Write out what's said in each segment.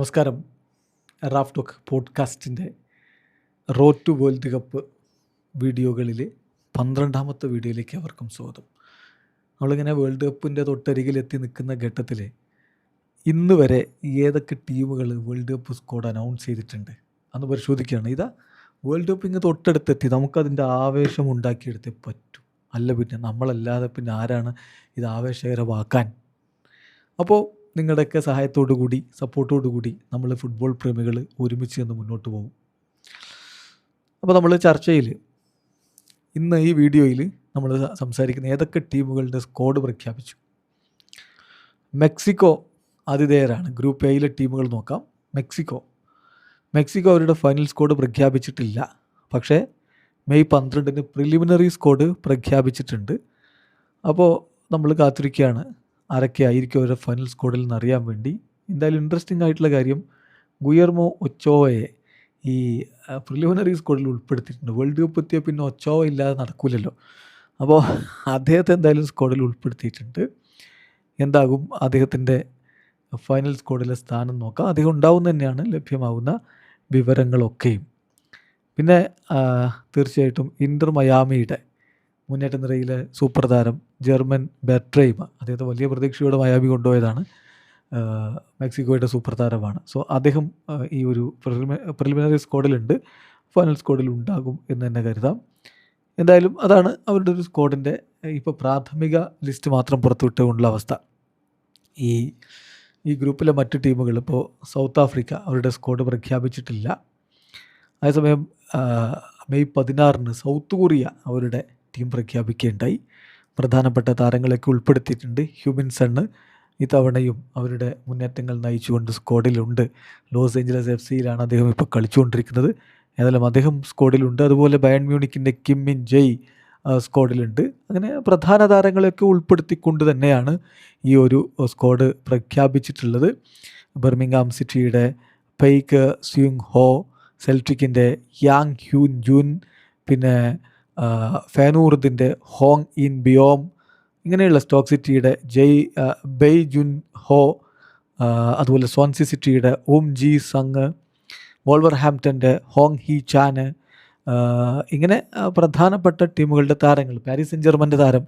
നമസ്കാരം. Raf talk പോഡ്കാസ്റ്റിൻ്റെ road to world cup വീഡിയോകളിൽ 12ാമത്തെ വീഡിയോയിലേക്ക് അവർക്കും സ്വാഗതം. നമ്മളിങ്ങനെ വേൾഡ് കപ്പിൻ്റെ തൊട്ടരികിലെത്തി നിൽക്കുന്ന ഘട്ടത്തിൽ ഇന്ന് വരെ ഏതൊക്കെ ടീമുകൾ വേൾഡ് കപ്പ് സ്ക്വാഡ് അനൗൺസ് ചെയ്തിട്ടുണ്ട് അന്ന് പരിശോധിക്കുകയാണ്. ഇതാ വേൾഡ് കപ്പ് ഇങ്ങ് തൊട്ടടുത്തെത്തി, നമുക്കതിൻ്റെ ആവേശം ഉണ്ടാക്കിയെടുത്തേ പറ്റും. അല്ല പിന്നെ നമ്മളല്ലാതെ പിന്നെ ആരാണ് ഇത് ആവേശകരമാക്കാൻ? അപ്പോൾ നിങ്ങളുടെയൊക്കെ സഹായത്തോടു കൂടി സപ്പോർട്ടോടു കൂടി നമ്മൾ ഫുട്ബോൾ പ്രേമികൾ ഒരുമിച്ച് നിന്ന് മുന്നോട്ട് പോകും. അപ്പോൾ നമ്മൾ ചർച്ചയിൽ ഇന്ന് ഈ വീഡിയോയിൽ നമ്മൾ സംസാരിക്കുന്ന ഏതൊക്കെ ടീമുകളുടെ സ്ക്വാഡ് പ്രഖ്യാപിച്ചു. മെക്സിക്കോ ആതിഥേയരാണ്. ഗ്രൂപ്പ് എയിലെ ടീമുകൾ നോക്കാം. മെക്സിക്കോ അവരുടെ ഫൈനൽ സ്ക്വാഡ് പ്രഖ്യാപിച്ചിട്ടില്ല. പക്ഷേ മെയ് 12 പ്രിലിമിനറി സ്ക്വാഡ് പ്രഖ്യാപിച്ചിട്ടുണ്ട്. അപ്പോൾ നമ്മൾ കാത്തിരിക്കുകയാണ് ആരൊക്കെ ആയിരിക്കും അവരുടെ ഫൈനൽ സ്ക്വാഡിൽ നിന്ന് അറിയാൻ വേണ്ടി. എന്തായാലും ഇൻട്രസ്റ്റിംഗ് ആയിട്ടുള്ള കാര്യം, ഗുയർമോ ഒച്ചോവയെ ഈ പ്രിലിമിനറി സ്ക്വാഡിൽ ഉൾപ്പെടുത്തിയിട്ടുണ്ട്. വേൾഡ് കപ്പ് എത്തിയ പിന്നെ ഒച്ചോവ ഇല്ലാതെ നടക്കില്ലല്ലോ. അപ്പോൾ അദ്ദേഹത്തെ എന്തായാലും സ്ക്വാഡിൽ ഉൾപ്പെടുത്തിയിട്ടുണ്ട്. എന്താകും അദ്ദേഹത്തിൻ്റെ ഫൈനൽ സ്ക്വാഡിലെ സ്ഥാനം നോക്കാം. അദ്ദേഹം ഉണ്ടാവും തന്നെയാണ് ലഭ്യമാവുന്ന വിവരങ്ങളൊക്കെയും. പിന്നെ തീർച്ചയായിട്ടും ഇൻ്റർ മയാമിയുടെ മുന്നേറ്റ നിരയിലെ സൂപ്പർ താരം ജെർമൻ ബെർട്രൈം, അദ്ദേഹത്തെ വലിയ പ്രതീക്ഷയോടെ മയാമി കൊണ്ടുപോയതാണ്. മെക്സിക്കോയുടെ സൂപ്പർ താരമാണ്. സോ അദ്ദേഹം ഈ ഒരു പ്രിലിമിനറി സ്ക്വാഡിലുണ്ട്, ഫൈനൽ സ്ക്വാഡിൽ ഉണ്ടാകും എന്ന് തന്നെ കരുതാം. എന്തായാലും അതാണ് അവരുടെ ഒരു സ്ക്വാഡിൻ്റെ ഇപ്പോൾ പ്രാഥമിക ലിസ്റ്റ് മാത്രം പുറത്തുവിട്ടുകൊണ്ടുള്ള അവസ്ഥ. ഈ ഗ്രൂപ്പിലെ മറ്റ് ടീമുകൾ, ഇപ്പോൾ സൗത്ത് ആഫ്രിക്ക അവരുടെ സ്ക്വാഡ് പ്രഖ്യാപിച്ചിട്ടില്ല. അതേസമയം മെയ് 16 സൗത്ത് കൊറിയ അവരുടെ ടീം പ്രഖ്യാപിക്കുകയുണ്ടായി. പ്രധാനപ്പെട്ട താരങ്ങളൊക്കെ ഉൾപ്പെടുത്തിയിട്ടുണ്ട്. ഹ്യൂമിൻസണ് ഇത്തവണയും അവരുടെ മുന്നേറ്റങ്ങൾ നയിച്ചുകൊണ്ട് സ്ക്വാഡിലുണ്ട്. ലോസ് ഏഞ്ചലസ് FC-യിലാണ് അദ്ദേഹം ഇപ്പോൾ കളിച്ചുകൊണ്ടിരിക്കുന്നത്. ഏതായാലും അദ്ദേഹം സ്ക്വാഡിലുണ്ട്. അതുപോലെ ബയൺ മ്യൂണിക്കിൻ്റെ കിം മിൻ ജെയ് സ്ക്വാഡിലുണ്ട്. അങ്ങനെ പ്രധാന താരങ്ങളെയൊക്കെ ഉൾപ്പെടുത്തിക്കൊണ്ട് തന്നെയാണ് ഈ ഒരു സ്ക്വാഡ് പ്രഖ്യാപിച്ചിട്ടുള്ളത്. ബർമിംഗ്ഹാം സിറ്റിയുടെ പെയ്ക്ക് സ്യൂങ് ഹോ, സെൽറ്റിക്കിൻ്റെ യാങ് ഹ്യൂൻ ജൂൻ, പിന്നെ ഫാനൂർദിൻ്റെ ഹോങ് ഇൻ ബിയോം, ഇങ്ങനെയുള്ള സ്റ്റോക്ക് സിറ്റിയുടെ ബെയ് ജുൻ ഹോ, അതുപോലെ സ്വാൻസി സിറ്റിയുടെ ജി സങ്, വോൾവർഹാംപ്റ്റൻ്റെ ഹോങ് ഹി ചാന്, ഇങ്ങനെ പ്രധാനപ്പെട്ട ടീമുകളുടെ താരങ്ങൾ. പാരീസ് സെൻ ജെർമൻ്റെ താരം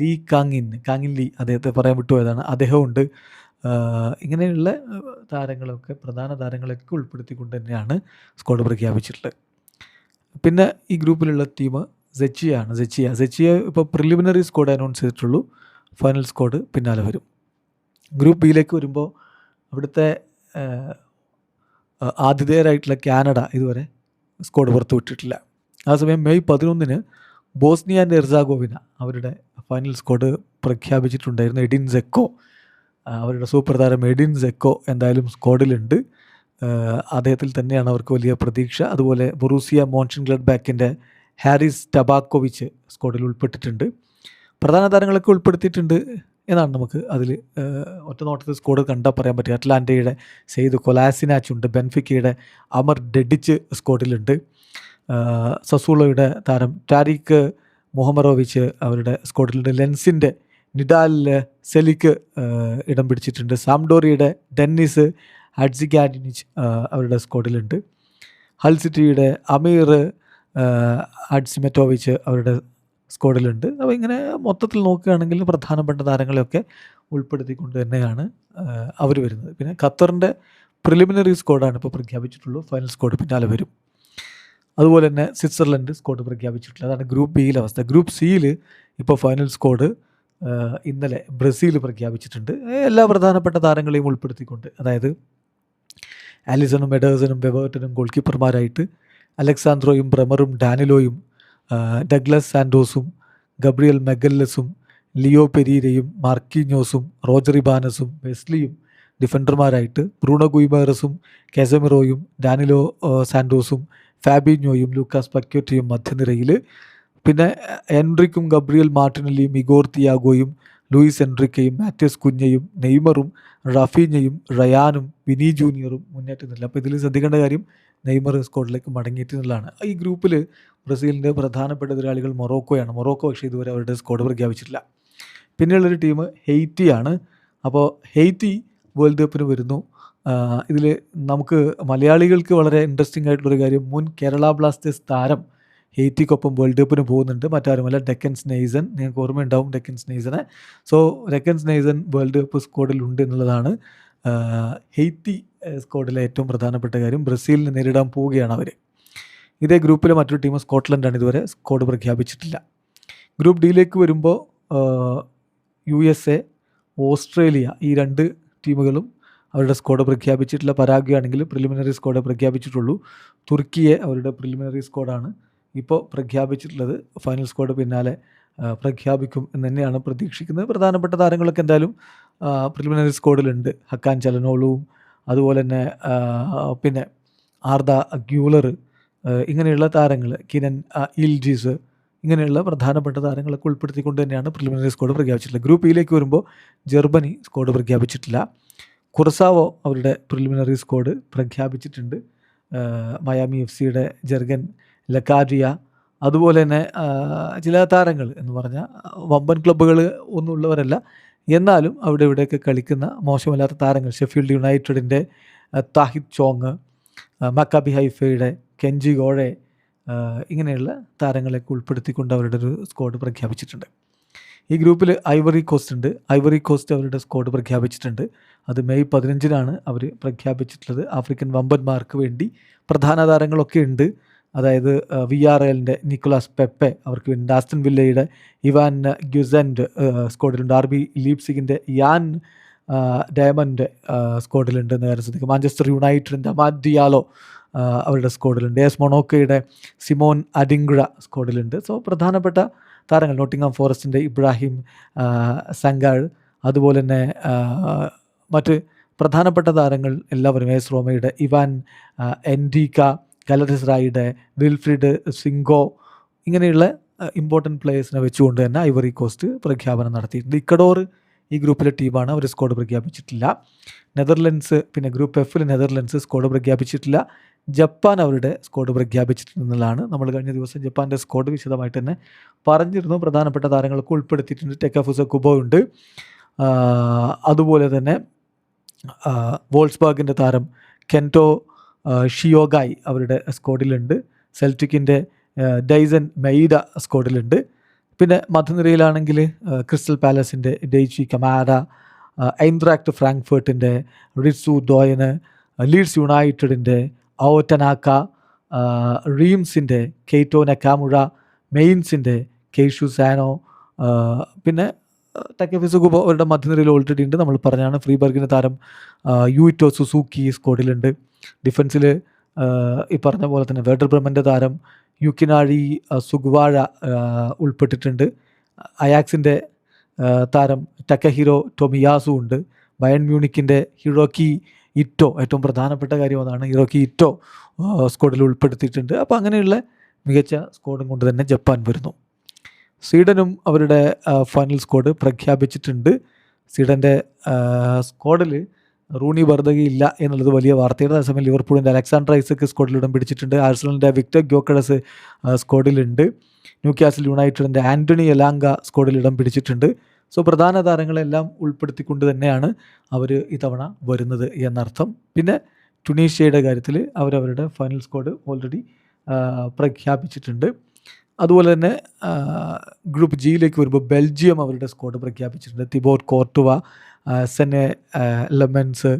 ലീ കാങ്ങിൻ ലീ, അദ്ദേഹത്തെ പറയാൻ വിട്ടുപോയതാണ്, അദ്ദേഹമുണ്ട്. ഇങ്ങനെയുള്ള താരങ്ങളൊക്കെ, പ്രധാന താരങ്ങളൊക്കെ ഉൾപ്പെടുത്തിക്കൊണ്ട് തന്നെയാണ് സ്ക്വാഡ് പ്രഖ്യാപിച്ചിട്ടുള്ളത്. പിന്നെ ഈ ഗ്രൂപ്പിലുള്ള ടീം സെച്ചിയ ഇപ്പോൾ പ്രിലിമിനറി സ്ക്വാഡ് അനൗൺസ് ചെയ്തിട്ടുള്ളൂ. ഫൈനൽ സ്ക്വാഡ് പിന്നാലെ വരും. ഗ്രൂപ്പ് ബിയിലേക്ക് വരുമ്പോൾ അവിടുത്തെ ആതിഥേയരായിട്ടുള്ള കാനഡ ഇതുവരെ സ്ക്വാഡ് പുറത്തു വിട്ടിട്ടില്ല. ആ സമയം മെയ് 11 ബോസ്നിയ ആൻഡ് ഹെർസാഗോവിന അവരുടെ ഫൈനൽ സ്ക്വാഡ് പ്രഖ്യാപിച്ചിട്ടുണ്ടായിരുന്നു. എഡിൻ സെക്കോ, അവരുടെ സൂപ്പർ താരം എഡിൻ സെക്കോ എന്തായാലും സ്ക്വാഡിലുണ്ട്. അദ്ദേഹത്തിൽ തന്നെയാണ് അവർക്ക് വലിയ പ്രതീക്ഷ. അതുപോലെ ബൊറൂസിയ മോൺഷൻഗ്ലാഡ്ബാക്കിൻ്റെ ഹാരിസ് ടബാക്കോവിച്ച് സ്ക്വാഡിൽ ഉൾപ്പെട്ടിട്ടുണ്ട്. പ്രധാന താരങ്ങളൊക്കെ ഉൾപ്പെടുത്തിയിട്ടുണ്ട് എന്നാണ് നമുക്ക് അതിൽ ഒറ്റ നോട്ടത്തിൽ സ്ക്വാഡ് കണ്ടാൽ പറയാൻ പറ്റുക. അറ്റ്ലാന്റയുടെ സെയ്ദ് കൊലാസിനാച്ച് ഉണ്ട്. ബെൻഫിക്കയുടെ അമർ ഡെഡിച്ച് സ്ക്വാഡിലുണ്ട്. സസൂളോയുടെ താരം ടാരിക്ക് മുഹമ്മറോവിച്ച് അവരുടെ സ്ക്വാഡിലുണ്ട്. ലെൻസിൻ്റെ നിഡാൽ സെലിക്ക് ഇടം പിടിച്ചിട്ടുണ്ട്. സാംഡോറിയുടെ ഡെന്നിസ് അഡ്സിഗാഡിനിച്ച് അവരുടെ സ്ക്വാഡിലുണ്ട്. ഹൽ സിറ്റിയുടെ അമീർ അഡ്സിമെറ്റോവിച്ച് അവരുടെ സ്ക്വാഡിലുണ്ട്. അപ്പോൾ ഇങ്ങനെ മൊത്തത്തിൽ നോക്കുകയാണെങ്കിൽ പ്രധാനപ്പെട്ട താരങ്ങളെയൊക്കെ ഉൾപ്പെടുത്തിക്കൊണ്ട് തന്നെയാണ് അവർ വരുന്നത്. പിന്നെ ഖത്തറിൻ്റെ പ്രിലിമിനറി സ്ക്വാഡാണ് ഇപ്പോൾ പ്രഖ്യാപിച്ചിട്ടുള്ളൂ. ഫൈനൽ സ്ക്വാഡ് പിന്നാലെ വരും. അതുപോലെ തന്നെ സ്വിറ്റ്സർലൻഡ് സ്ക്വാഡ് പ്രഖ്യാപിച്ചിട്ടുള്ളത്. അതാണ് ഗ്രൂപ്പ് ബിയിലെ അവസ്ഥ. ഗ്രൂപ്പ് സിയിൽ ഇപ്പോൾ ഫൈനൽ സ്ക്വാഡ് ഇന്നലെ ബ്രസീൽ പ്രഖ്യാപിച്ചിട്ടുണ്ട്. എല്ലാ പ്രധാനപ്പെട്ട താരങ്ങളെയും ഉൾപ്പെടുത്തിക്കൊണ്ട്, അതായത് ആലിസണും എഡേഴ്സണും വെബേർട്ടനും ഗോൾ കീപ്പർമാരായിട്ട്, അലക്സാൻഡ്രോയും ബ്രമറും ഡാനിലോയും, ഡഗ്ലസ് സാൻഡോസും ഗബ്രിയൽ മെഗല്ലസും ലിയോ പെരീരയും മാർക്കിഞ്ഞോസും റോജർ ഇബാനസും വെസ്ലിയും ഡിഫൻഡർമാരായിട്ട്, ബ്രൂണോ ഗുയിമേറസും കാസമിറോയും ഡാനിലോ സാൻഡോസും ഫാബിഞ്ഞോയും ലൂക്കാസ് പക്യോറ്റയും മധ്യനിരയിൽ, പിന്നെ എൻട്രിക്കും ഗബ്രിയൽ മാർട്ടിനലിയും ഇഗോർ തിയാഗോയും ലൂയിസ് എൻട്രിക്കയും മാത്യസ് കുഞ്ഞയും നെയ്മറും റഫീഞ്ഞയും റയാനും വിനി ജൂനിയറും മുന്നേറ്റുന്നില്ല. അപ്പോൾ ഇതിൽ ശ്രദ്ധിക്കേണ്ട കാര്യം, നെയ്മർ സ്ക്വാഡിലേക്ക് മടങ്ങിയിട്ടുള്ളതാണ്. ഈ ഗ്രൂപ്പിൽ ബ്രസീലിൻ്റെ പ്രധാനപ്പെട്ട എതിരാളികൾ മൊറോക്കോ പക്ഷേ ഇതുവരെ അവരുടെ സ്ക്വാഡ് പ്രഖ്യാപിച്ചിട്ടില്ല. പിന്നെയുള്ളൊരു ടീം ഹെയ്റ്റിയാണ്. അപ്പോൾ ഹെയ്റ്റി വേൾഡ് കപ്പിന് വരുന്നു. ഇതിൽ നമുക്ക് മലയാളികൾക്ക് വളരെ ഇൻട്രസ്റ്റിംഗ് ആയിട്ടുള്ളൊരു കാര്യം, മുൻ കേരള ബ്ലാസ്റ്റേഴ്സ് താരം ഹെയ്ത്തിക്കൊപ്പം വേൾഡ് കപ്പിന് പോകുന്നുണ്ട്. മറ്റാരുമല്ല, ഡെക്കൻ സ്നെയ്സൺ. നിങ്ങൾക്ക് ഓർമ്മയുണ്ടാവും ഡെക്കൻ സ്നെയ്സനെ. So Duckens Nazon world cup സ്ക്വാഡിലുണ്ട് എന്നുള്ളതാണ് ഹെയ്ത്തി സ്ക്വാഡിലെ ഏറ്റവും പ്രധാനപ്പെട്ട കാര്യം. ബ്രസീലിനെ നേരിടാൻ പോവുകയാണ് അവർ. ഇതേ ഗ്രൂപ്പിലെ മറ്റൊരു ടീം സ്കോട്ട്ലൻഡാണ്. ഇതുവരെ സ്ക്വാഡ് പ്രഖ്യാപിച്ചിട്ടില്ല. ഗ്രൂപ്പ് ഡിയിലേക്ക് വരുമ്പോൾ USA, ഓസ്ട്രേലിയ, ഈ 2 ടീമുകളും അവരുടെ സ്ക്വാഡ് പ്രഖ്യാപിച്ചിട്ടില്ല. പരാഗ്വേ ആണെങ്കിൽ പ്രിലിമിനറി സ്ക്വാഡ് പ്രഖ്യാപിച്ചിട്ടുള്ളൂ. തുർക്കിയെ അവരുടെ പ്രിലിമിനറി സ്ക്വാഡാണ് ഇപ്പോൾ പ്രഖ്യാപിച്ചിട്ടുള്ളത്. ഫൈനൽ സ്ക്വാഡ് പിന്നാലെ പ്രഖ്യാപിക്കും എന്ന് തന്നെയാണ് പ്രതീക്ഷിക്കുന്നത്. പ്രധാനപ്പെട്ട താരങ്ങളൊക്കെ എന്തായാലും പ്രിലിമിനറി സ്ക്വാഡിലുണ്ട്. ഹക്കാൻ ചലനോളുവും അതുപോലെ തന്നെ പിന്നെ ആർദ ഗ്യൂലർ, ഇങ്ങനെയുള്ള താരങ്ങൾ, കിനൻ ഇൽജിസ്, ഇങ്ങനെയുള്ള പ്രധാനപ്പെട്ട താരങ്ങളൊക്കെ ഉൾപ്പെടുത്തിക്കൊണ്ട് തന്നെയാണ് പ്രിലിമിനറി സ്ക്വാഡ് പ്രഖ്യാപിച്ചിട്ടുള്ളത്. ഗ്രൂപ്പ് ഇയിലേക്ക് വരുമ്പോൾ ജർമ്മനി സ്ക്വാഡ് പ്രഖ്യാപിച്ചിട്ടില്ല. കുർസാവോ അവരുടെ പ്രിലിമിനറി സ്ക്വാഡ് പ്രഖ്യാപിച്ചിട്ടുണ്ട്. മയാമി FCയുടെ ജെർഗൻ ലക്കാരിയ, അതുപോലെ തന്നെ ചില താരങ്ങൾ എന്ന് പറഞ്ഞാൽ വമ്പൻ ക്ലബ്ബുകൾ ഒന്നും ഉള്ളവരല്ല, എന്നാലും അവിടെ ഇവിടെയൊക്കെ കളിക്കുന്ന മോശമല്ലാത്ത താരങ്ങൾ, ഷെഫീൽഡ് യുണൈറ്റഡിൻ്റെ താഹിദ് ചോങ്, മക്കാബി ഹൈഫയുടെ കെഞ്ചി ഗോഴെ, ഇങ്ങനെയുള്ള താരങ്ങളെയൊക്കെ ഉൾപ്പെടുത്തിക്കൊണ്ട് അവരുടെ ഒരു സ്ക്വാഡ് പ്രഖ്യാപിച്ചിട്ടുണ്ട്. ഈ ഗ്രൂപ്പിൽ ഐവറി കോസ്റ്റ് ഉണ്ട്. ഐവറി കോസ്റ്റ് അവരുടെ സ്ക്വാഡ് പ്രഖ്യാപിച്ചിട്ടുണ്ട്. അത് മെയ് 15-നാണ് അവർ പ്രഖ്യാപിച്ചിട്ടുള്ളത്. ആഫ്രിക്കൻ വമ്പന്മാർക്ക് വേണ്ടി പ്രധാന താരങ്ങളൊക്കെ ഉണ്ട്. അതായത് VRLൻ്റെ നിക്കോളാസ് പെപ്പെ അവർക്ക് വേണ്ടി, ആസ്റ്റൺ വില്ലയുടെ ഇവാൻ ഗ്യുസൻഡ് സ്ക്വാഡിലുണ്ട്. RB ലീപ്സിഗിൻ്റെ യാൻ ഡയമണ്ട് സ്ക്വാഡിലുണ്ടെന്ന് കാര്യം ശ്രദ്ധിക്കും. മാഞ്ചസ്റ്റർ യുണൈറ്റഡിൻ്റെ അമാദ് ഡിയാലോ അവരുടെ സ്ക്വാഡിലുണ്ട്. AS മൊണോക്കോയുടെ സിമോൻ അഡിംഗ്ര സ്ക്വാഡിലുണ്ട്. സോ പ്രധാനപ്പെട്ട താരങ്ങൾ, നോട്ടിംഗ്ഹാം ഫോറസ്റ്റിൻ്റെ ഇബ്രാഹിം സംഗാൾ, അതുപോലെ തന്നെ മറ്റ് പ്രധാനപ്പെട്ട താരങ്ങൾ എല്ലാവരും, AS റോമയുടെ ഇവാൻ എൻഡീക്ക, ഗലറ്റസറായിയുടെ വിൽഫ്രിഡ് സിംഗോ, ഇങ്ങനെയുള്ള ഇമ്പോർട്ടൻറ്റ് പ്ലേയേഴ്സിനെ വെച്ചുകൊണ്ട് തന്നെ ഐവറി കോസ്റ്റ് പ്രഖ്യാപനം നടത്തിയിട്ടുണ്ട്. ഇക്കഡോർ ഈ ഗ്രൂപ്പിലെ ടീമാണ്. അവർ സ്ക്വാഡ് പ്രഖ്യാപിച്ചിട്ടില്ല. നെതർലൻഡ്സ്, പിന്നെ ഗ്രൂപ്പ് Fൽ നെതർലൻഡ്സ് സ്ക്വാഡ് പ്രഖ്യാപിച്ചിട്ടില്ല. ജപ്പാൻ അവരുടെ സ്ക്വാഡ് പ്രഖ്യാപിച്ചിട്ടുണ്ടെന്നുള്ളതാണ്. നമ്മൾ കഴിഞ്ഞ ദിവസം ജപ്പാൻ്റെ സ്ക്വാഡ് വിശദമായിട്ട് തന്നെ പറഞ്ഞിരുന്നു. പ്രധാനപ്പെട്ട താരങ്ങളൊക്കെ ഉൾപ്പെടുത്തിയിട്ടുണ്ട്. ടെക്കഫുസ കുബോ ഉണ്ട്. അതുപോലെ തന്നെ വോൾസ്ബർഗിൻ്റെ താരം കെൻറ്റോ ഷിയോഗായ് അവരുടെ സ്ക്വാഡിലുണ്ട്. സെൽറ്റിക്കിൻ്റെ ഡൈസൻ മെയ്ഡ സ്ക്വാഡിലുണ്ട്. പിന്നെ മധ്യനിരയിലാണെങ്കിൽ ക്രിസ്റ്റൽ പാലസിൻ്റെ ഡെയ്ച്ചി കമാര, ഐൻട്രാക്ട് ഫ്രാങ്ക്ഫർട്ടിൻ്റെ റിറ്റ്സു ഡോയന്, ലീഡ്സ് യുണൈറ്റഡിൻ്റെ ഔട്ടനാക്ക, റീംസിൻ്റെ കെയ്റ്റോ നക്കാമുഴ, മെയിൻസിൻ്റെ കെയ്ഷു സാനോ, പിന്നെ ടക്കഫിസു കുബോ അവരുടെ മധ്യനിരയിൽ ഓൾറെഡി ഉണ്ട്. നമ്മൾ പറഞ്ഞാണ്. ഫ്രീബർഗിൻ്റെ താരം യൂയിറ്റോ സുസൂക്കി സ്ക്വാഡിലുണ്ട്. ഡിഫൻസിൽ ഈ പറഞ്ഞ പോലെ തന്നെ വേർഡർ ബ്രമൻ്റെ താരം യുക്കിനാഴി സുഗ്വാഴ ഉൾപ്പെട്ടിട്ടുണ്ട്. അയാക്സിൻ്റെ താരം ടക്കഹിരോ ടൊമിയാസു ഉണ്ട്. ബയൺ മ്യൂണിക്കിൻ്റെ ഹിറോക്കി ഇറ്റോ, ഏറ്റവും പ്രധാനപ്പെട്ട കാര്യം അതാണ്, ഹിറോക്കി ഇറ്റോ സ്ക്വാഡിൽ ഉൾപ്പെടുത്തിയിട്ടുണ്ട്. അപ്പോൾ അങ്ങനെയുള്ള മികച്ച സ്ക്വാഡും കൊണ്ട് തന്നെ ജപ്പാൻ വരുന്നു. സ്വീഡനും അവരുടെ ഫൈനൽ സ്ക്വാഡ് പ്രഖ്യാപിച്ചിട്ടുണ്ട്. സ്വീഡൻ്റെ സ്ക്വാഡിൽ റൂണി ബർദഗി ഇല്ല എന്നുള്ളത് വലിയ വാർത്തയാണ്. അതേസമയം ലിവർപൂളിൻ്റെ അലക്സാണ്ടർ ഐസക് സ്ക്വാഡിൽ ഇടം പിടിച്ചിട്ടുണ്ട്. ആഴ്സണലിൻ്റെ വിക്ടർ ഗ്യോക്കറസ് സ്ക്വാഡിലുണ്ട്. ന്യൂകാസിൽ യുണൈറ്റഡിൻ്റെ ആൻ്റണി എലാങ്ക സ്ക്വാഡിൽ ഇടം പിടിച്ചിട്ടുണ്ട്. സോ പ്രധാന താരങ്ങളെല്ലാം ഉൾപ്പെടുത്തിക്കൊണ്ട് തന്നെയാണ് അവർ ഇത്തവണ വരുന്നത് എന്നർത്ഥം. പിന്നെ ടുണീഷ്യയുടെ കാര്യത്തിൽ അവരവരുടെ ഫൈനൽ സ്ക്വാഡ് ഓൾറെഡി പ്രഖ്യാപിച്ചിട്ടുണ്ട്. അതുപോലെ തന്നെ ഗ്രൂപ്പ് ജിയിലേക്ക് വരുമ്പോൾ ബെൽജിയം അവരുടെ സ്ക്വാഡ് പ്രഖ്യാപിച്ചിട്ടുണ്ട്. Thibaut Courtois, Senne Lammens,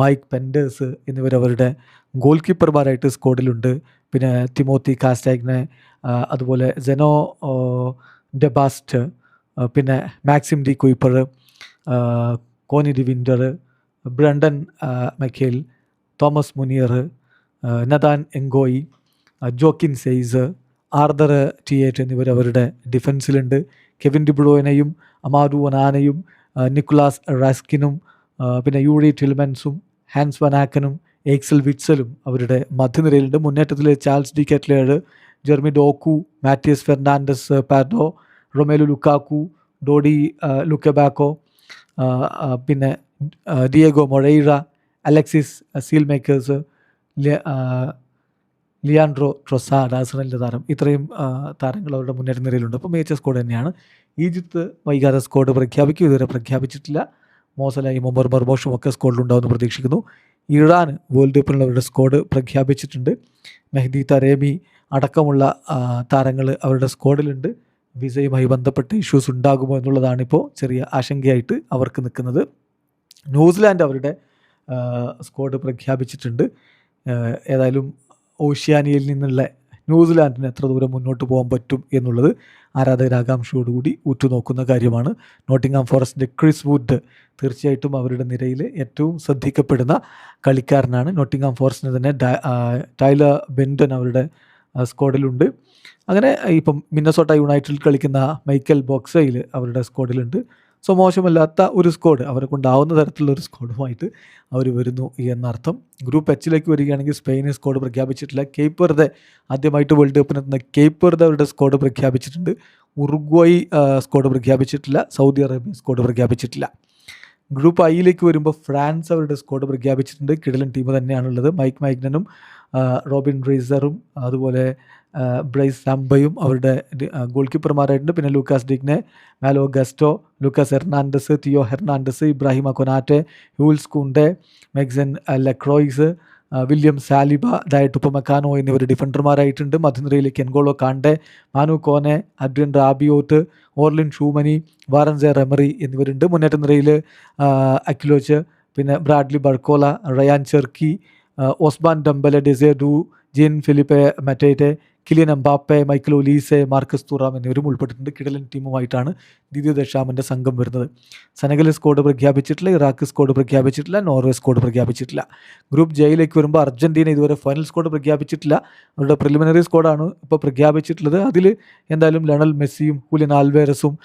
Mike Penders എന്നിവരവരുടെ ഗോൾ കീപ്പർമാരായിട്ട് സ്ക്വാഡിലുണ്ട്. പിന്നെ തിമോത്തി കാസ്റ്റാഗ്നെ, അതുപോലെ സെനോ ഡെബാസ്റ്റ്, പിന്നെ Maxim De Cuyper, Koni De Winter, Brandon Mechele, Thomas Meunier, Nathan Ngoy, Joaquin Seys, Arthur Theate എന്നിവർ അവരുടെ ഡിഫൻസിലുണ്ട്. കെവിൻ ഡിബ്രോയിനെയും അമാഡു ഒനാനയും നിക്കുലാസ് റാസ്കിനും പിന്നെ യൂറി ടിൽമൻസും ഹാൻസ് വനാക്കനും എക്സൽ വിറ്റ്സലും അവരുടെ മധ്യനിരയിലുണ്ട്. മുന്നേറ്റത്തിൽ Charles De Ketelaere, Jeremy Doku, Matias Fernandez Pardo, Romelu Lukaku, Dodi Lukebakio, പിന്നെ ഡിയേഗോ മൊറൈറ, അലക്സിസ് സീൽ മേക്കേഴ്സ്, ലിയാൻഡ്രോ ട്രൊസാഡ് ആഴ്സണലിൻ്റെ താരം, ഇത്രയും താരങ്ങൾ അവരുടെ മുന്നേറ്റ നിരയിലുണ്ട്. അപ്പോൾ മികച്ച സ്ക്വാഡ് തന്നെയാണ്. ഈജിപ്ത് വൈകാതെ സ്ക്വാഡ് പ്രഖ്യാപിക്കും. ഇതുവരെ പ്രഖ്യാപിച്ചിട്ടില്ല. മോസലായും ഒമർ മർമോഷും ഒക്കെ സ്ക്വാഡിലുണ്ടാവുമെന്ന് പ്രതീക്ഷിക്കുന്നു. ഇറാൻ വേൾഡ് കപ്പിനുള്ള അവരുടെ സ്ക്വാഡ് പ്രഖ്യാപിച്ചിട്ടുണ്ട്. മെഹ്ദി തരേമി അടക്കമുള്ള താരങ്ങൾ അവരുടെ സ്ക്വാഡിലുണ്ട്. വിസയുമായി ബന്ധപ്പെട്ട് ഇഷ്യൂസ് ഉണ്ടാകുമോ എന്നുള്ളതാണിപ്പോൾ ചെറിയ ആശങ്കയായിട്ട് അവർക്ക് നിൽക്കുന്നത്. ന്യൂസിലാൻഡ് അവരുടെ സ്ക്വാഡ് പ്രഖ്യാപിച്ചിട്ടുണ്ട്. ഏതായാലും ഓഷ്യാനിയയിൽ നിന്നുള്ള ന്യൂസിലാൻഡിന് എത്ര ദൂരം മുന്നോട്ട് പോകാൻ പറ്റും എന്നുള്ളത് ആരാധകർ ആകാംക്ഷയോടുകൂടി ഉറ്റുനോക്കുന്ന കാര്യമാണ്. നോട്ടിംഗ്ഹാം ഫോറസ്റ്റിൻ്റെ ക്രിസ് വുഡ് തീർച്ചയായിട്ടും അവരുടെ നിരയിൽ ഏറ്റവും ശ്രദ്ധിക്കപ്പെടുന്ന കളിക്കാരനാണ്. നോട്ടിംഗ്ഹാം ഫോറസ്റ്റിന് തന്നെ ടൈലർ ബെൻഡൻ അവരുടെ സ്ക്വാഡിലുണ്ട്. അങ്ങനെ ഇപ്പം മിന്നസോട്ട യുണൈറ്റഡിൽ കളിക്കുന്ന മൈക്കൽ ബോക്സയിൽ അവരുടെ സ്ക്വാഡിലുണ്ട്. സോ മോശമല്ലാത്ത ഒരു സ്ക്വാഡ്, അവരെ കൊണ്ടാവുന്ന തരത്തിലുള്ള ഒരു സ്ക്വാഡുമായിട്ട് അവർ വരുന്നു എന്നർത്ഥം. ഗ്രൂപ്പ് എച്ചിലേക്ക് വരികയാണെങ്കിൽ സ്പെയിന് സ്ക്വാഡ് പ്രഖ്യാപിച്ചിട്ടില്ല. കേപ്പ് വെർദെ ആദ്യമായിട്ട് വേൾഡ് കപ്പിനെത്തുന്ന കേപ്പ് വെർദെ അവരുടെ സ്ക്വാഡ് പ്രഖ്യാപിച്ചിട്ടുണ്ട്. ഉറുഗ്വായി സ്ക്വാഡ് പ്രഖ്യാപിച്ചിട്ടില്ല. സൗദി അറേബ്യ സ്ക്വാഡ് പ്രഖ്യാപിച്ചിട്ടില്ല. ഗ്രൂപ്പ് ഐയിലേക്ക് വരുമ്പോൾ ഫ്രാൻസ് അവരുടെ സ്ക്വാഡ് പ്രഖ്യാപിച്ചിട്ടുണ്ട്. കിടിലൻ ടീം തന്നെയാണുള്ളത്. മൈക്ക് മൈഗ്നനും റോബിൻ റീസറും അതുപോലെ ബ്രൈസ് സാംബയും അവരുടെ ഗോൾ കീപ്പർമാരായിട്ടുണ്ട്. പിന്നെ Lucas Digne, Malo Gusto, Lucas Hernandez, Theo Hernandez, Ibrahima Konate, Jules Kounde, Maxence Lacroix, William Saliba, Dayot Upamecano എന്നിവർ ഡിഫൻഡർമാരായിട്ടുണ്ട്. മധ്യനിരയിലേക്ക് N'Golo Kante, Manu Kone, Adrien Rabiot, Aurelien Tchouameni, Warren Zaire Emery എന്നിവരുണ്ട്. മുന്നേറ്റ നിരയിൽ അക്കിലോച്ച്, പിന്നെ Bradley Barcola, Rayan Cherki, Ousmane Dembele, Desire Doue, Jean Philippe Mateta, Kylian Mbappe, Michael Olise, Marcus Thuram എന്നിവരും ഉൾപ്പെട്ടിട്ടുണ്ട്. കിടലൻ ടീമുമായിട്ടാണ് ദിദിയ ദശാമിൻ്റെ സംഘം വരുന്നത്. സെനഗൽ സ്ക്വാഡ് പ്രഖ്യാപിച്ചിട്ടില്ല. ഇറാഖ് സ്ക്വാഡ് പ്രഖ്യാപിച്ചിട്ടില്ല. നോർവേ സ്ക്വാഡ് പ്രഖ്യാപിച്ചിട്ടില്ല. ഗ്രൂപ്പ് ജെയിലേക്ക് വരുമ്പോൾ അർജൻറ്റീന ഇതുവരെ ഫൈനൽ സ്ക്വാഡ് പ്രഖ്യാപിച്ചിട്ടില്ല. അവരുടെ പ്രിലിമിനറി സ്ക്വാഡാണ് ഇപ്പോൾ പ്രഖ്യാപിച്ചിട്ടുള്ളത്. അതിൽ എന്തായാലും ലയണൽ മെസ്സിയും ഹൂലിയൻ ആൽവേരസും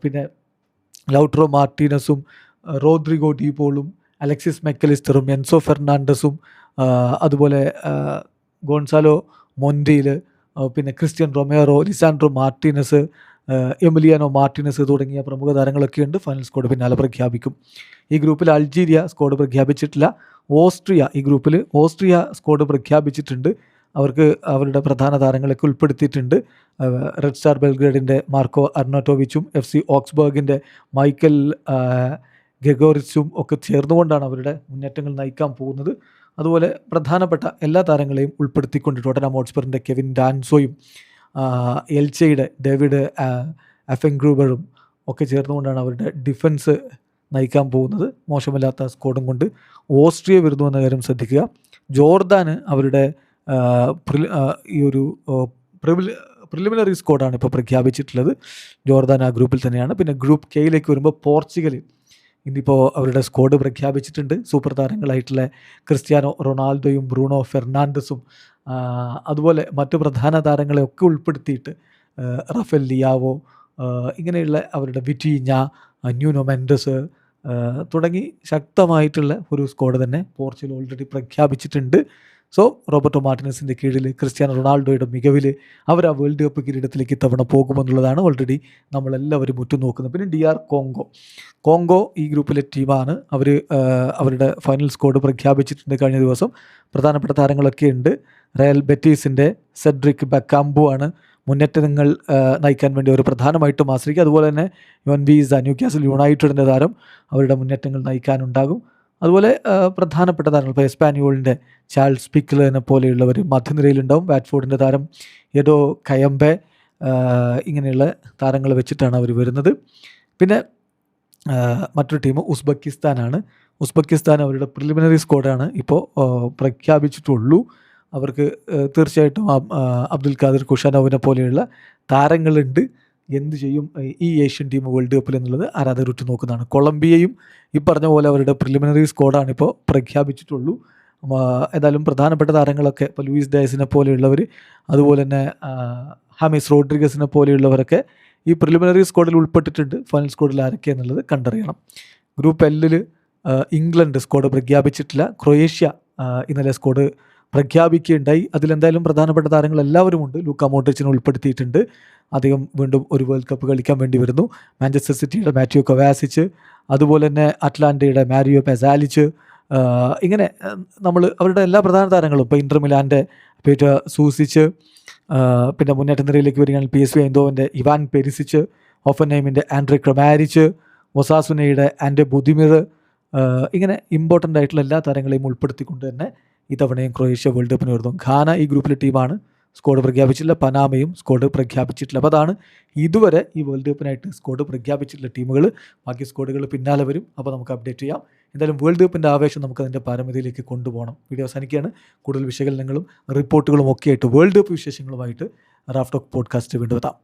പിന്നെ ലൗട്രോ മാർട്ടീനസും റോദ്രിഗോ ഡീപോളും അലക്സിസ് മെക്കലിസ്റ്ററും എൻസോ ഫെർണാണ്ടസും അതുപോലെ ഗോൺസാലോ മൊൻഡീൽ, പിന്നെ Cristian Romero, Lisandro Martinez, Emiliano Martinez തുടങ്ങിയ പ്രമുഖ താരങ്ങളൊക്കെയുണ്ട്. ഫൈനൽ സ്ക്വാഡ് പിന്നാലെ പ്രഖ്യാപിക്കും. ഈ ഗ്രൂപ്പിൽ അൾജീരിയ സ്ക്വാഡ് പ്രഖ്യാപിച്ചിട്ടില്ല. ഈ ഗ്രൂപ്പിൽ ഓസ്ട്രിയ സ്ക്വാഡ് പ്രഖ്യാപിച്ചിട്ടുണ്ട്. അവർക്ക് അവരുടെ പ്രധാന താരങ്ങളൊക്കെ ഉൾപ്പെടുത്തിയിട്ടുണ്ട്. റെഡ് സ്റ്റാർ ബെൽഗ്രേഡിൻ്റെ മാർക്കോ അർണോട്ടോവിച്ചും FC ഓക്സ്ബർഗിൻ്റെ മൈക്കൽ ഗെഗോറിച്ചും ഒക്കെ ചേർന്നുകൊണ്ടാണ് അവരുടെ മുന്നേറ്റങ്ങൾ നയിക്കാൻ പോകുന്നത്. അതുപോലെ പ്രധാനപ്പെട്ട എല്ലാ താരങ്ങളെയും ഉൾപ്പെടുത്തിക്കൊണ്ട് ടോട്ടൻഹാം ഹോട്ട്സ്പറിൻ്റെ കെവിൻ ഡാൻസോയും എൽച്ചയുടെ ഡേവിഡ് അഫെൻഗ്രൂബറും ഒക്കെ ചേർന്നുകൊണ്ടാണ് അവരുടെ ഡിഫൻസ് നയിക്കാൻ പോകുന്നത്. മോശമില്ലാത്ത സ്ക്വാഡും കൊണ്ട് ഓസ്ട്രിയ വരുന്നു എന്ന കാര്യം ശ്രദ്ധിക്കുക. ജോർദാന് അവരുടെ ഈ ഒരു പ്രിലിമിനറി സ്ക്വാഡാണ് ഇപ്പോൾ പ്രഖ്യാപിച്ചിട്ടുള്ളത്. ജോർദാൻ ആ ഗ്രൂപ്പിൽ തന്നെയാണ്. പിന്നെ ഗ്രൂപ്പ് കെയിലേക്ക് വരുമ്പോൾ പോർച്ചുഗൽ ഇന്നിപ്പോൾ അവരുടെ സ്ക്വാഡ് പ്രഖ്യാപിച്ചിട്ടുണ്ട്. സൂപ്പർ താരങ്ങളായിട്ടുള്ള ക്രിസ്ത്യാനോ റൊണാൾഡോയും ബ്രൂണോ ഫെർണാണ്ടസും അതുപോലെ മറ്റു പ്രധാന താരങ്ങളെ ഒക്കെ ഉൾപ്പെടുത്തിയിട്ട് റഫേൽ ലിയാവോ, ഇങ്ങനെയുള്ള അവരുടെ വിറ്റീഞ്ഞ, ന്യൂനോ മെൻഡസ് തുടങ്ങി ശക്തമായിട്ടുള്ള ഒരു സ്ക്വാഡ് തന്നെ പോർച്ചുഗൽ ഓൾറെഡി പ്രഖ്യാപിച്ചിട്ടുണ്ട്. സോ റോബർട്ടോ മാർട്ടിനസിൻ്റെ കീഴിൽ ക്രിസ്ത്യാനോ റൊണാൾഡോയുടെ മികവിൽ അവർ ആ വേൾഡ് കപ്പ് കിരീടത്തിലേക്ക് ഇത്തവണ പോകുമെന്നുള്ളതാണ് ഓൾറെഡി നമ്മളെല്ലാവരും ഉറ്റുനോക്കുന്നത്. പിന്നെ DR കോങ്കോ ഈ ഗ്രൂപ്പിലെ ടീമാണ്. അവർ അവരുടെ ഫൈനൽ സ്ക്വാഡ് പ്രഖ്യാപിച്ചിട്ടുണ്ട് കഴിഞ്ഞ ദിവസം. പ്രധാനപ്പെട്ട താരങ്ങളൊക്കെ ഉണ്ട്. റയൽ ബെറ്റീസിൻ്റെ സെഡ്രിക് ബക്കാംബു ആണ് മുന്നേറ്റങ്ങൾ നയിക്കാൻ വേണ്ടി അവർ പ്രധാനമായിട്ടും ആശ്രയിക്കുക. അതുപോലെ തന്നെ യോൻവീസ, ന്യൂകാസിൽ യുണൈറ്റഡിൻ്റെ താരം അവരുടെ മുന്നേറ്റങ്ങൾ നയിക്കാനുണ്ടാകും. അതുപോലെ പ്രധാനപ്പെട്ട താരങ്ങൾ ഇപ്പോൾ എസ്പാനിയോളിൻ്റെ ചാൾസ് പിക്ലറിനെ പോലെയുള്ളവർ മധ്യനിരയിലുണ്ടാവും. വാറ്റ്ഫോർഡിൻ്റെ താരം എഡോ കയംബെ, ഇങ്ങനെയുള്ള താരങ്ങൾ വെച്ചിട്ടാണ് അവർ വരുന്നത്. പിന്നെ മറ്റൊരു ടീം ഉസ്ബെക്കിസ്ഥാനാണ്. ഉസ്ബെക്കിസ്ഥാൻ അവരുടെ പ്രിലിമിനറി സ്ക്വാഡാണ് ഇപ്പോൾ പ്രഖ്യാപിച്ചിട്ടുള്ളൂ. അവർക്ക് തീർച്ചയായിട്ടും അബ്ദുൽ ഖാദിർ കുഷാനോവിനെ പോലെയുള്ള താരങ്ങളുണ്ട്. എന്ത് ചെയ്യും ഈ ഏഷ്യൻ ടീം വേൾഡ് കപ്പിൽ എന്നുള്ളത് ആരാധകർ ഉറ്റുനോക്കുന്നതാണ്. കൊളംബിയയും ഈ പറഞ്ഞ പോലെ അവരുടെ പ്രിലിമിനറി സ്ക്വാഡാണ് ഇപ്പോൾ പ്രഖ്യാപിച്ചിട്ടുള്ളൂ. ഏതായാലും പ്രധാനപ്പെട്ട താരങ്ങളൊക്കെ ഇപ്പോൾ ലൂയിസ് ഡയസിനെ പോലെയുള്ളവർ, അതുപോലെ തന്നെ ഹാമിസ് റോഡ്രിഗസിനെ പോലെയുള്ളവരൊക്കെ ഈ പ്രിലിമിനറി സ്ക്വാഡിൽ ഉൾപ്പെട്ടിട്ടുണ്ട്. ഫൈനൽ സ്ക്വാഡിൽ ആരൊക്കെ എന്നുള്ളത് കണ്ടറിയണം. ഗ്രൂപ്പ് എല്ലിൽ ഇംഗ്ലണ്ട് സ്ക്വാഡ് പ്രഖ്യാപിച്ചിട്ടില്ല. ക്രൊയേഷ്യ ഇന്നലെ സ്ക്വാഡ് പ്രഖ്യാപിക്കുകയുണ്ടായി. അതിലെന്തായാലും പ്രധാനപ്പെട്ട താരങ്ങൾ എല്ലാവരും ഉണ്ട്. ലൂക്ക മോഡ്രിച്ചിനെ ഉൾപ്പെടുത്തിയിട്ടുണ്ട്. അദ്ദേഹം വീണ്ടും ഒരു വേൾഡ് കപ്പ് കളിക്കാൻ വേണ്ടി വരുന്നു. മാഞ്ചസ്റ്റർ സിറ്റിയുടെ മാറ്റിയോ കൊവാസിച്ച്, അതുപോലെ തന്നെ അറ്റ്ലാന്റയുടെ മാരിയോ പെസാലിച്ച്, ഇങ്ങനെ നമ്മൾ അവരുടെ എല്ലാ പ്രധാന താരങ്ങളും ഇപ്പോൾ ഇന്റർ മിലാൻ്റെ പീറ്റർ സൂസിച്ച്, പിന്നെ മുന്നേറ്റ നിരയിലേക്ക് വരികയാണെങ്കിൽ PSV ഐന്തോവൻ്റെ ഇവാൻ പെരിസിച്ച്, ഓഫൻഹൈമിൻ്റെ ആൻഡ്രെ ക്രമാരിച്ച്, ഒസാസുനയുടെ ആൻഡെ ബുദിമിർ, ഇങ്ങനെ ഇമ്പോർട്ടൻ്റ് ആയിട്ടുള്ള എല്ലാ താരങ്ങളെയും ഉൾപ്പെടുത്തിക്കൊണ്ട് തന്നെ ഇത്തവണയും ക്രൊയേഷ്യ വേൾഡ് കപ്പിന് വരുന്നു. ഘാന ഈ ഗ്രൂപ്പിലെ ടീമാണ്, സ്ക്വാഡ് പ്രഖ്യാപിച്ചിട്ടില്ല. പനാമയും സ്ക്വാഡ് പ്രഖ്യാപിച്ചിട്ടില്ല. അപ്പോൾ അതാണ് ഇതുവരെ ഈ വേൾഡ് കപ്പിനായിട്ട് സ്ക്വാഡ് പ്രഖ്യാപിച്ചിട്ടുള്ള ടീമുകൾ. ബാക്കി സ്ക്വാഡുകൾ പിന്നാലെ വരും. അപ്പോൾ നമുക്ക് അപ്ഡേറ്റ് ചെയ്യാം. എന്തായാലും വേൾഡ് കപ്പിൻ്റെ ആവേശം നമുക്ക് അതിൻ്റെ പാരമിതിയിലേക്ക് കൊണ്ടുപോകണം. വീഡിയോ അവസാനിക്കുകയാണ്. കൂടുതൽ വിശകലനങ്ങളും റിപ്പോർട്ടുകളും ഒക്കെ ആയിട്ട് വേൾഡ് കപ്പ് വിശേഷങ്ങളുമായിട്ട് റാഫ് ടോക്ക് പോഡ്കാസ്റ്റ് വീണ്ടും എത്താം.